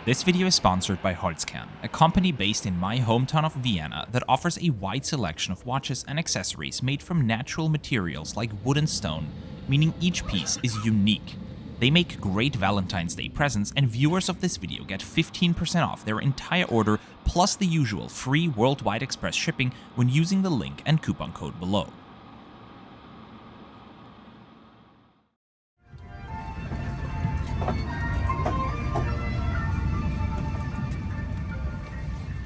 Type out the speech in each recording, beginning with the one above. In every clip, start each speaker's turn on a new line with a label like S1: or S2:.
S1: This video is sponsored by Holzkern, a company based in my hometown of Vienna that offers a wide selection of watches and accessories made from natural materials like wood and stone, meaning each piece is unique. They make great Valentine's Day presents, and viewers of this video get 15% off their entire order plus the usual free worldwide express shipping when using the link and coupon code below.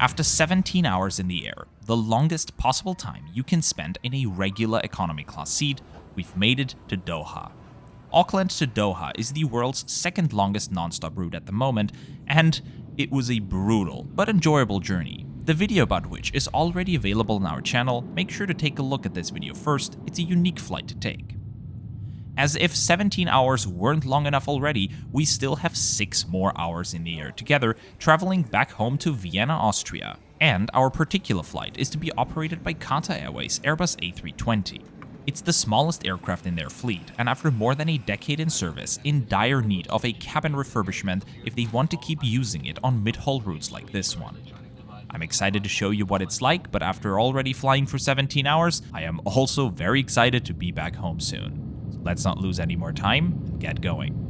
S1: After 17 hours in the air, the longest possible time you can spend in a regular economy class seat, we've made it to Doha. Auckland to Doha is the world's second longest non-stop route at the moment, and it was a brutal but enjoyable journey. The video about which is already available on our channel. Make sure to take a look at this video first. It's a unique flight to take. As if 17 hours weren't long enough already, we still have 6 more hours in the air together, traveling back home to Vienna, Austria. And our particular flight is to be operated by Qatar Airways Airbus A320. It's the smallest aircraft in their fleet, and after more than a decade in service, in dire need of a cabin refurbishment if they want to keep using it on mid-haul routes like this one. I'm excited to show you what it's like, but after already flying for 17 hours, I am also very excited to be back home soon. Let's not lose any more time and get going.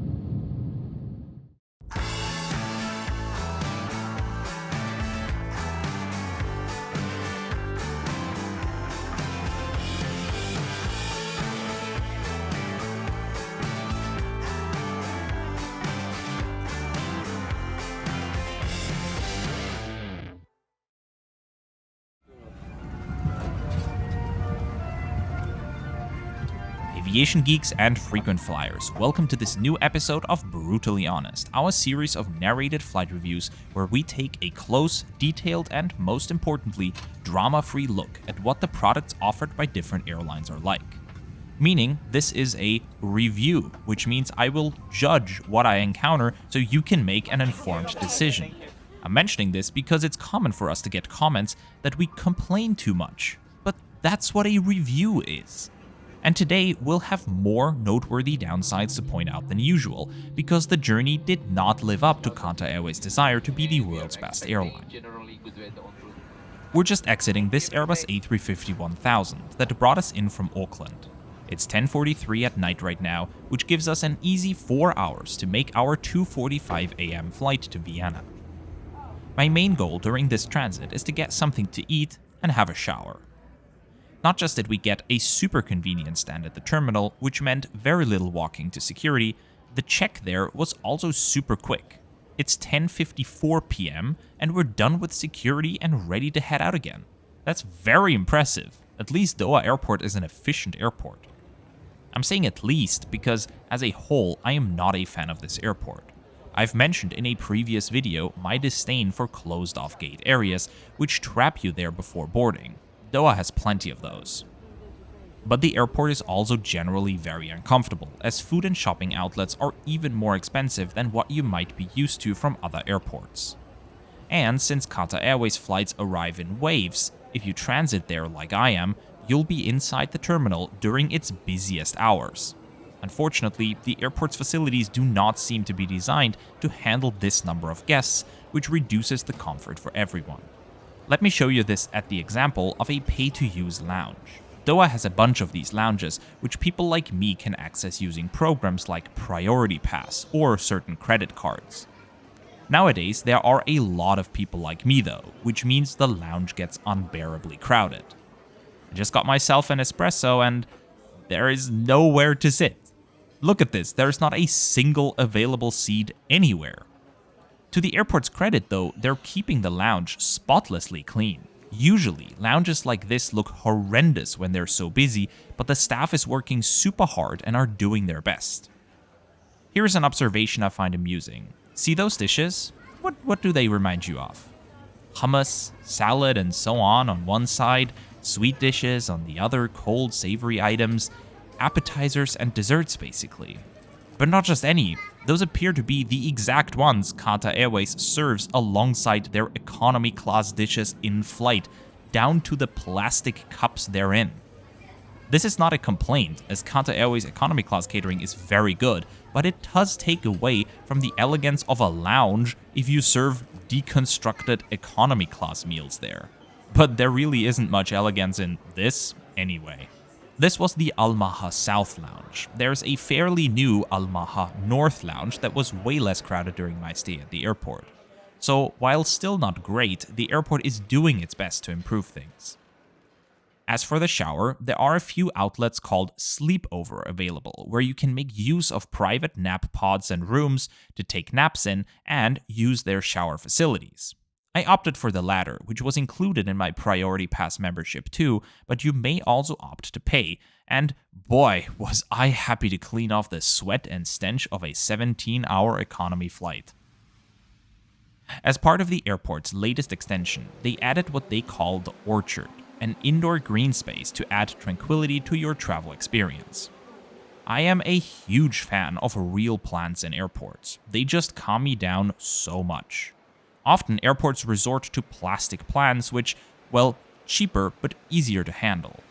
S1: Aviation geeks and frequent flyers, welcome to this new episode of Brutally Honest, our series of narrated flight reviews where we take a close, detailed, and most importantly, drama-free look at what the products offered by different airlines are like. Meaning, this is a review, which means I will judge what I encounter so you can make an informed decision. I'm mentioning this because it's common for us to get comments that we complain too much, but that's what a review is. And today, we'll have more noteworthy downsides to point out than usual, because the journey did not live up to Qatar Airways' desire to be the world's best airline. We're just exiting this Airbus A350-1000 that brought us in from Auckland. It's 10:43 at night right now, which gives us an easy 4 hours to make our 2:45 AM flight to Vienna. My main goal during this transit is to get something to eat and have a shower. Not just did we get a super convenient stand at the terminal, which meant very little walking to security, the check there was also super quick. It's 10:54 PM and we're done with security and ready to head out again. That's very impressive. At least Doha Airport is an efficient airport. I'm saying at least because, as a whole, I am not a fan of this airport. I've mentioned in a previous video my disdain for closed-off gate areas, which trap you there before boarding. Doha has plenty of those. But the airport is also generally very uncomfortable, as food and shopping outlets are even more expensive than what you might be used to from other airports. And since Qatar Airways flights arrive in waves, if you transit there like I am, you'll be inside the terminal during its busiest hours. Unfortunately, the airport's facilities do not seem to be designed to handle this number of guests, which reduces the comfort for everyone. Let me show you this at the example of a pay-to-use lounge. Doha has a bunch of these lounges, which people like me can access using programs like Priority Pass or certain credit cards. Nowadays, there are a lot of people like me though, which means the lounge gets unbearably crowded. I just got myself an espresso and there is nowhere to sit. Look at this, there's not a single available seat anywhere. To the airport's credit though, they're keeping the lounge spotlessly clean. Usually, lounges like this look horrendous when they're so busy, but the staff is working super hard and are doing their best. Here's an observation I find amusing. See those dishes? What do they remind you of? Hummus, salad, and so on one side, sweet dishes on the other, cold, savory items, appetizers and desserts basically. But not just any. Those appear to be the exact ones Qatar Airways serves alongside their economy class dishes in flight, down to the plastic cups they're in. This is not a complaint, as Qatar Airways economy class catering is very good, but it does take away from the elegance of a lounge if you serve deconstructed economy class meals there. But there really isn't much elegance in this anyway. This was the Al Maha South Lounge. There's a fairly new Al Maha North Lounge that was way less crowded during my stay at the airport. So while still not great, the airport is doing its best to improve things. As for the shower, there are a few outlets called Sleepover available, where you can make use of private nap pods and rooms to take naps in and use their shower facilities. I opted for the latter, which was included in my Priority Pass membership too, but you may also opt to pay, and boy, was I happy to clean off the sweat and stench of a 17-hour economy flight. As part of the airport's latest extension, they added what they call the Orchard, an indoor green space to add tranquility to your travel experience. I am a huge fan of real plants in airports. They just calm me down so much. Often airports resort to plastic plants which, well, cheaper but easier to handle.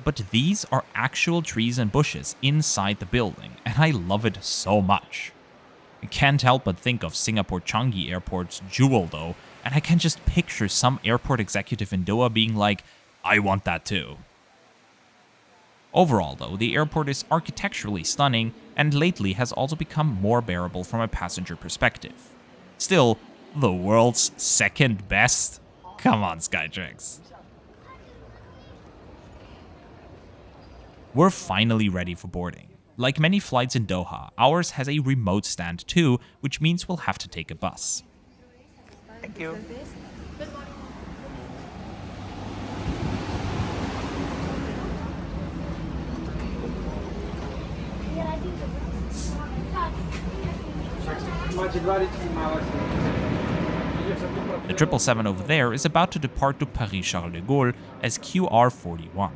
S1: But these are actual trees and bushes inside the building, and I love it so much. I can't help but think of Singapore Changi Airport's Jewel though, and I can just picture some airport executive in Doha being like, I want that too. Overall though, the airport is architecturally stunning and lately has also become more bearable from a passenger perspective. Still, the world's second best? Come on, Skytrax. We're finally ready for boarding. Like many flights in Doha, ours has a remote stand too, which means we'll have to take a bus.
S2: Thank you.
S1: The 777 over there is about to depart to Paris Charles de Gaulle as QR41.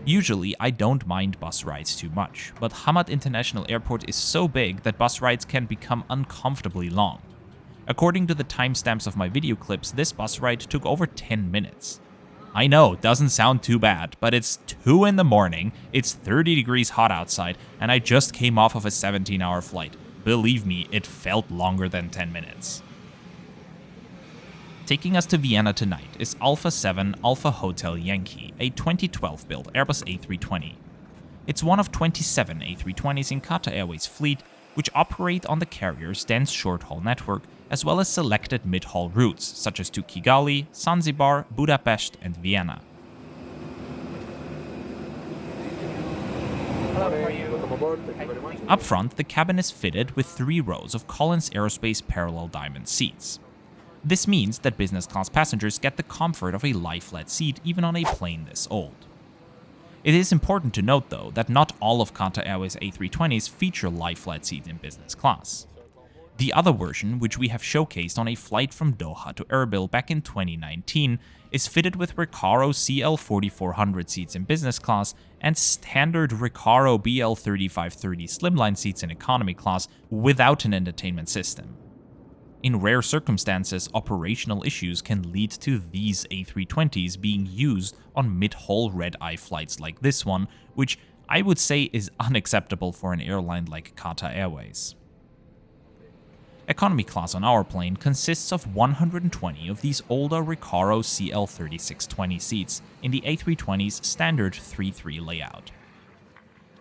S1: Usually, I don't mind bus rides too much, but Hamad International Airport is so big that bus rides can become uncomfortably long. According to the timestamps of my video clips, this bus ride took over 10 minutes. I know, doesn't sound too bad, but it's 2 in the morning, it's 30 degrees hot outside, and I just came off of a 17-hour flight. Believe me, it felt longer than 10 minutes. Taking us to Vienna tonight is Alpha 7 Alpha Hotel Yankee, a 2012-built Airbus A320. It's one of 27 A320s in Qatar Airways' fleet, which operate on the carrier's dense short-haul network, as well as selected mid-haul routes, such as to Kigali, Zanzibar, Budapest, and Vienna. Up front, the cabin is fitted with 3 rows of Collins Aerospace parallel diamond seats. This means that business class passengers get the comfort of a lie-flat seat even on a plane this old. It is important to note though that not all of Qatar Airways A320s feature lie-flat seats in business class. The other version, which we have showcased on a flight from Doha to Erbil back in 2019, is fitted with Recaro CL4400 seats in business class and standard Recaro BL3530 slimline seats in economy class without an entertainment system. In rare circumstances, operational issues can lead to these A320s being used on mid-haul red-eye flights like this one, which I would say is unacceptable for an airline like Qatar Airways. Economy class on our plane consists of 120 of these older Recaro CL3620 seats in the A320's standard 3-3 layout.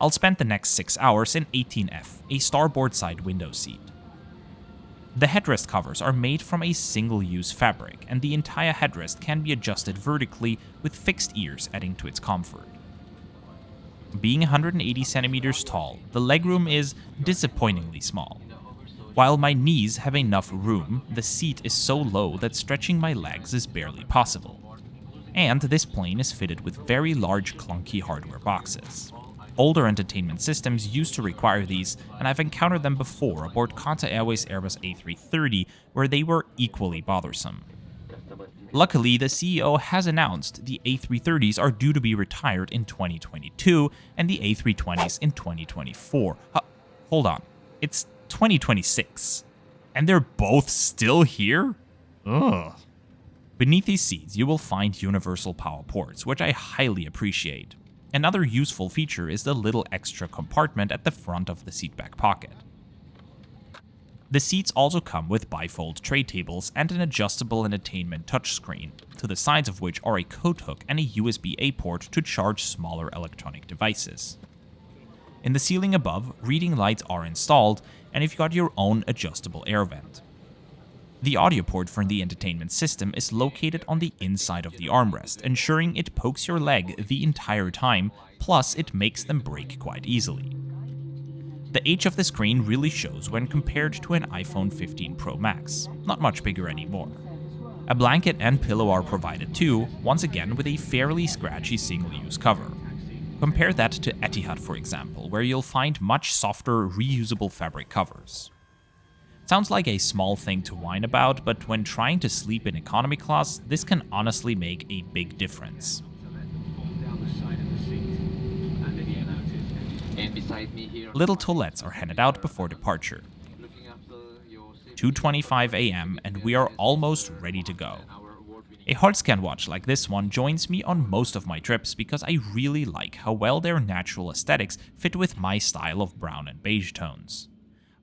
S1: I'll spend the next 6 hours in 18F, a starboard side window seat. The headrest covers are made from a single-use fabric, and the entire headrest can be adjusted vertically with fixed ears adding to its comfort. Being 180 centimeters tall, the legroom is disappointingly small. While my knees have enough room, the seat is so low that stretching my legs is barely possible. And this plane is fitted with very large clunky hardware boxes. Older entertainment systems used to require these, and I've encountered them before aboard Qatar Airways Airbus A330, where they were equally bothersome. Luckily, the CEO has announced the A330s are due to be retired in 2022 and the A320s in 2024. Hold on, it's 2026. And they're both still here? Ugh. Beneath these seats, you will find universal power ports, which I highly appreciate. Another useful feature is the little extra compartment at the front of the seatback pocket. The seats also come with bifold tray tables and an adjustable entertainment touchscreen, to the sides of which are a coat hook and a USB-A port to charge smaller electronic devices. In the ceiling above, reading lights are installed, and you've got your own adjustable air vent. The audio port for the entertainment system is located on the inside of the armrest, ensuring it pokes your leg the entire time, plus it makes them break quite easily. The age of the screen really shows when compared to an iPhone 15 Pro Max, not much bigger anymore. A blanket and pillow are provided too, once again with a fairly scratchy single-use cover. Compare that to Etihad, for example, where you'll find much softer, reusable fabric covers. Sounds like a small thing to whine about, but when trying to sleep in economy class, this can honestly make a big difference. Little toilettes are handed out before departure. 2:25 AM and we are almost ready to go. A Holzkern watch like this one joins me on most of my trips because I really like how well their natural aesthetics fit with my style of brown and beige tones.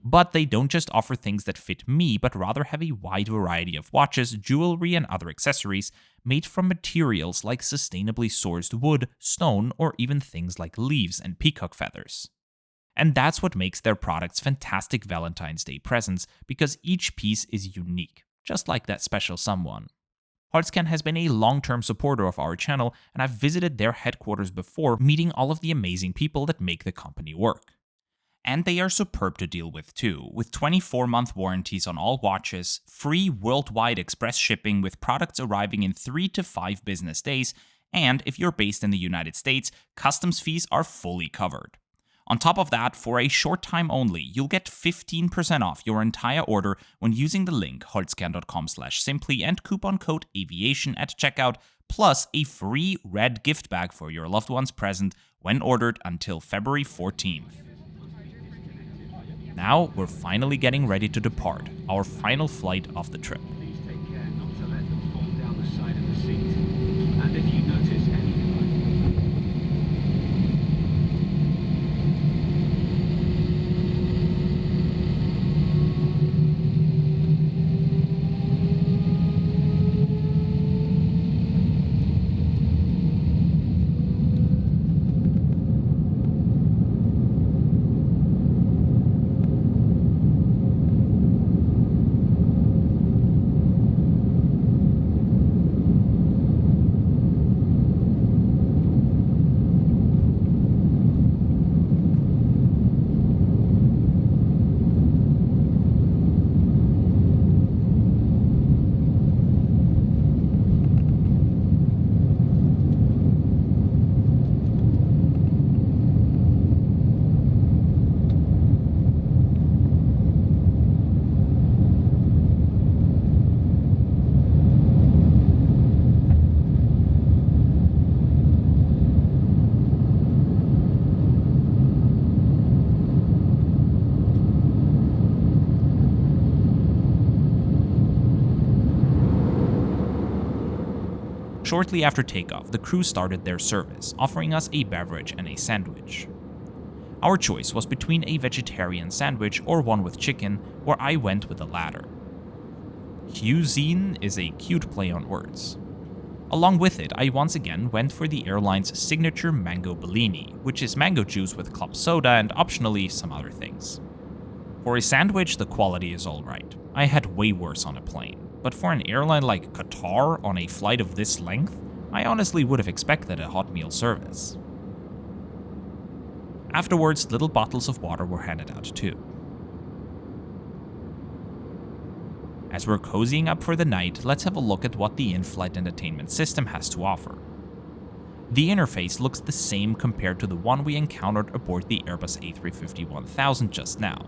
S1: But they don't just offer things that fit me, but rather have a wide variety of watches, jewelry, and other accessories made from materials like sustainably sourced wood, stone, or even things like leaves and peacock feathers. And that's what makes their products fantastic Valentine's Day presents, because each piece is unique, just like that special someone. Holzkern has been a long-term supporter of our channel, and I've visited their headquarters before, meeting all of the amazing people that make the company work. And they are superb to deal with too, with 24-month warranties on all watches, free worldwide express shipping with products arriving in 3 to 5 business days, and if you're based in the United States, customs fees are fully covered. On top of that, for a short time only, you'll get 15% off your entire order when using the link holzkern.com/simply and coupon code Aviation at checkout, plus a free red gift bag for your loved one's present when ordered until February 14th. Now, we're finally getting ready to depart, our final flight of the trip.
S3: Please take care not to let them fall down the side of the seat. And if you notice any
S1: Shortly after takeoff, the crew started their service, offering us a beverage and a sandwich. Our choice was between a vegetarian sandwich or one with chicken, where I went with the latter. Cuisine is a cute play on words. Along with it, I once again went for the airline's signature mango bellini, which is mango juice with club soda and optionally some other things. For a sandwich, the quality is alright. I had way worse on a plane. But for an airline like Qatar on a flight of this length, I honestly would have expected a hot meal service. Afterwards, little bottles of water were handed out too. As we're cozying up for the night, let's have a look at what the in-flight entertainment system has to offer. The interface looks the same compared to the one we encountered aboard the Airbus A320-1000 just now.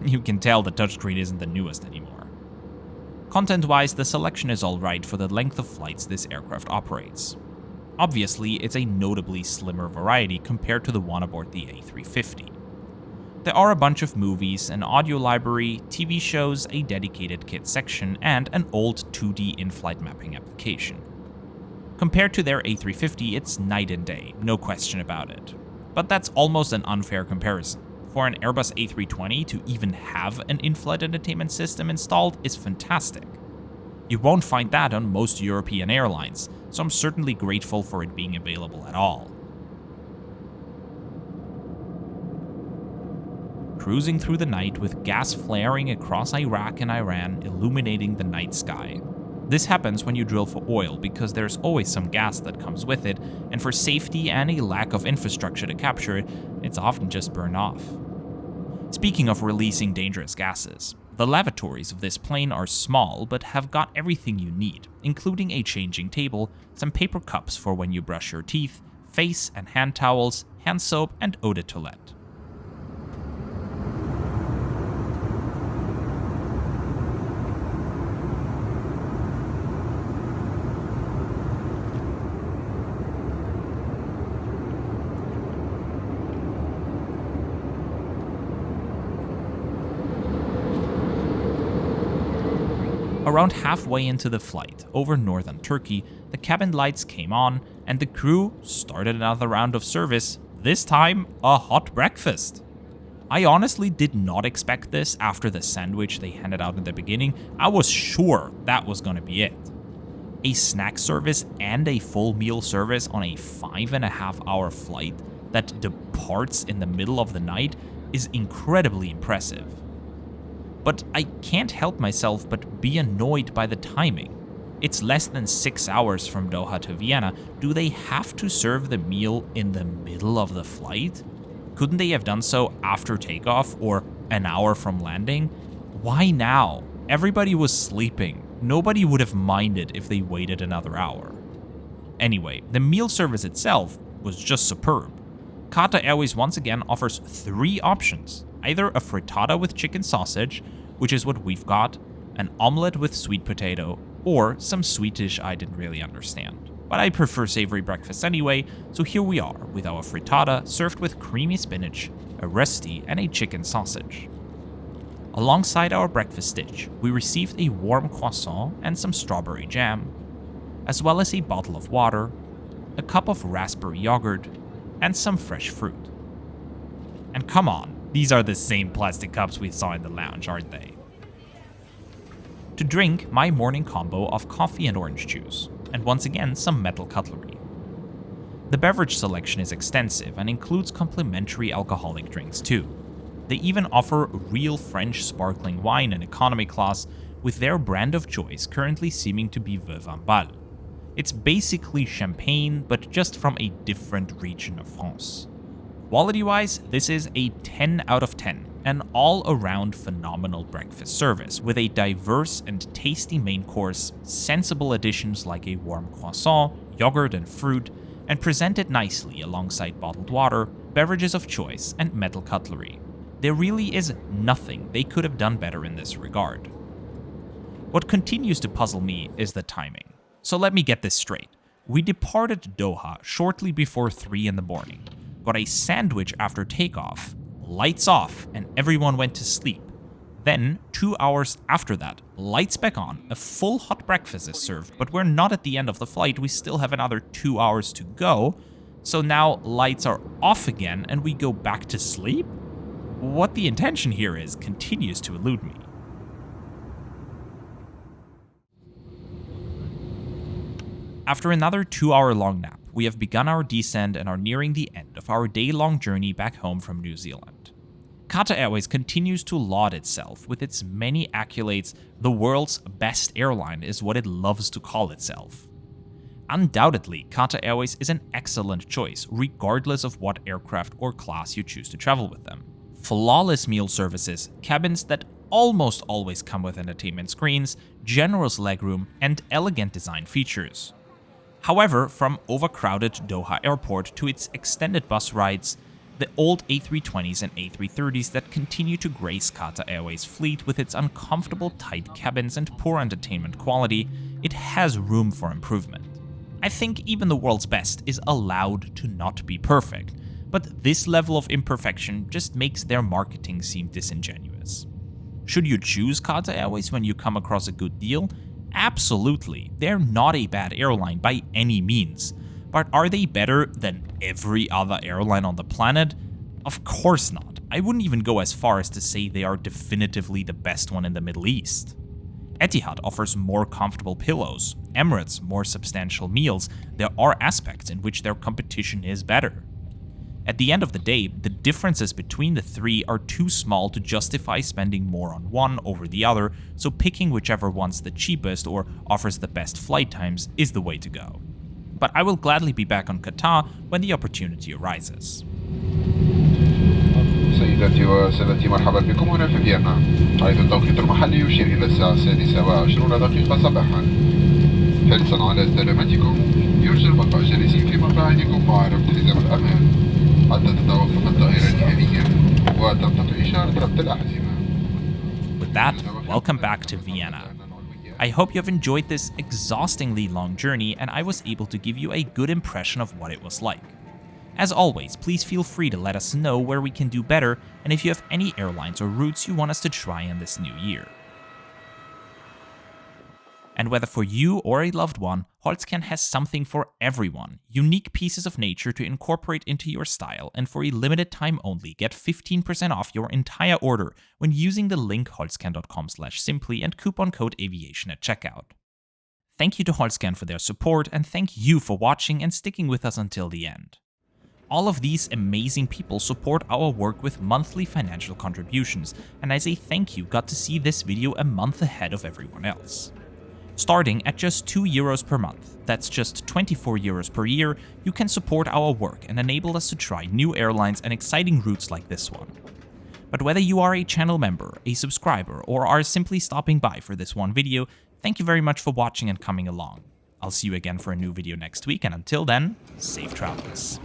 S1: You can tell the touchscreen isn't the newest anymore. Content-wise, the selection is alright for the length of flights this aircraft operates. Obviously, it's a notably slimmer variety compared to the one aboard the A350. There are a bunch of movies, an audio library, TV shows, a dedicated kit section, and an old 2D in-flight mapping application. Compared to their A350, it's night and day, no question about it. But that's almost an unfair comparison. For an Airbus A320 to even have an in-flight entertainment system installed is fantastic. You won't find that on most European airlines, so I'm certainly grateful for it being available at all. Cruising through the night with gas flaring across Iraq and Iran, illuminating the night sky. This happens when you drill for oil because there's always some gas that comes with it, and for safety and a lack of infrastructure to capture it, it's often just burned off. Speaking of releasing dangerous gases, the lavatories of this plane are small but have got everything you need, including a changing table, some paper cups for when you brush your teeth, face and hand towels, hand soap, and eau de toilette. Around halfway into the flight, over northern Turkey, the cabin lights came on and the crew started another round of service, this time a hot breakfast. I honestly did not expect this after the sandwich they handed out in the beginning. I was sure that was gonna be it. A snack service and a full meal service on a 5.5-hour flight that departs in the middle of the night is incredibly impressive. But I can't help myself but be annoyed by the timing. It's less than 6 hours from Doha to Vienna. Do they have to serve the meal in the middle of the flight? Couldn't they have done so after takeoff or an hour from landing? Why now? Everybody was sleeping. Nobody would have minded if they waited another hour. Anyway, the meal service itself was just superb. Qatar Airways once again offers 3 options. Either a frittata with chicken sausage, which is what we've got, an omelette with sweet potato, or some sweet dish I didn't really understand. But I prefer savory breakfast anyway, so here we are with our frittata served with creamy spinach, a rösti, and a chicken sausage. Alongside our breakfast dish, we received a warm croissant and some strawberry jam, as well as a bottle of water, a cup of raspberry yogurt, and some fresh fruit. And come on, these are the same plastic cups we saw in the lounge, aren't they? To drink, my morning combo of coffee and orange juice, and once again some metal cutlery. The beverage selection is extensive and includes complimentary alcoholic drinks too. They even offer real French sparkling wine in economy class, with their brand of choice currently seeming to be Vin Bal. It's basically champagne, but just from a different region of France. Quality-wise, this is a 10 out of 10, an all-around phenomenal breakfast service with a diverse and tasty main course, sensible additions like a warm croissant, yogurt and fruit, and presented nicely alongside bottled water, beverages of choice, and metal cutlery. There really is nothing they could have done better in this regard. What continues to puzzle me is the timing. So let me get this straight. We departed Doha shortly before 3 in the morning. Got a sandwich after takeoff, lights off, and everyone went to sleep. Then, 2 hours after that, lights back on, a full hot breakfast is served, but we're not at the end of the flight, we still have another 2 hours to go, so now lights are off again and we go back to sleep? What the intention here is continues to elude me. After another 2-hour-long nap, we have begun our descent and are nearing the end of our day-long journey back home from New Zealand. Qatar Airways continues to laud itself with its many accolades. The world's best airline is what it loves to call itself. Undoubtedly, Qatar Airways is an excellent choice, regardless of what aircraft or class you choose to travel with them. Flawless meal services, cabins that almost always come with entertainment screens, generous legroom, and elegant design features. However, from overcrowded Doha airport to its extended bus rides, the old A320s and A330s that continue to grace Qatar Airways' fleet with its uncomfortable tight cabins and poor entertainment quality, it has room for improvement. I think even the world's best is allowed to not be perfect, but this level of imperfection just makes their marketing seem disingenuous. Should you choose Qatar Airways when you come across a good deal? Absolutely, they're not a bad airline by any means. But are they better than every other airline on the planet? Of course not. I wouldn't even go as far as to say they are definitively the best one in the Middle East. Etihad offers more comfortable pillows, Emirates more substantial meals. There are aspects in which their competition is better. At the end of the day, the differences between the three are too small to justify spending more on one over the other, so picking whichever one's the cheapest or offers the best flight times is the way to go. But I will gladly be back on Qatar when the opportunity arises.
S4: سيداتي وسادتي، مرحبا بكم هنا في فيينا، حيث التوقيت المحلي يشير إلى الساعة 6:20 صباحا. حرصا على سلامتكم يرجى البقاء جالسين في مقاعدكم مع ربط حزام الأمان حتى تتوقف الطائرة نهائيا وتنطفئ إشارة ربط الأحزمة.
S1: With that, welcome back to Vienna. I hope you have enjoyed this exhaustingly long journey and I was able to give you a good impression of what it was like. As always, please feel free to let us know where we can do better and if you have any airlines or routes you want us to try in this new year. And whether for you or a loved one, Holzkern has something for everyone. Unique pieces of nature to incorporate into your style, and for a limited time only, get 15% off your entire order when using the link holzkern.com/simply and coupon code Aviation at checkout. Thank you to Holzkern for their support, and thank you for watching and sticking with us until the end. All of these amazing people support our work with monthly financial contributions, and as a thank you, got to see this video a month ahead of everyone else. Starting at just €2 per month, that's just €24 per year, you can support our work and enable us to try new airlines and exciting routes like this one. But whether you are a channel member, a subscriber, or are simply stopping by for this one video, thank you very much for watching and coming along. I'll see you again for a new video next week, and until then, safe travels.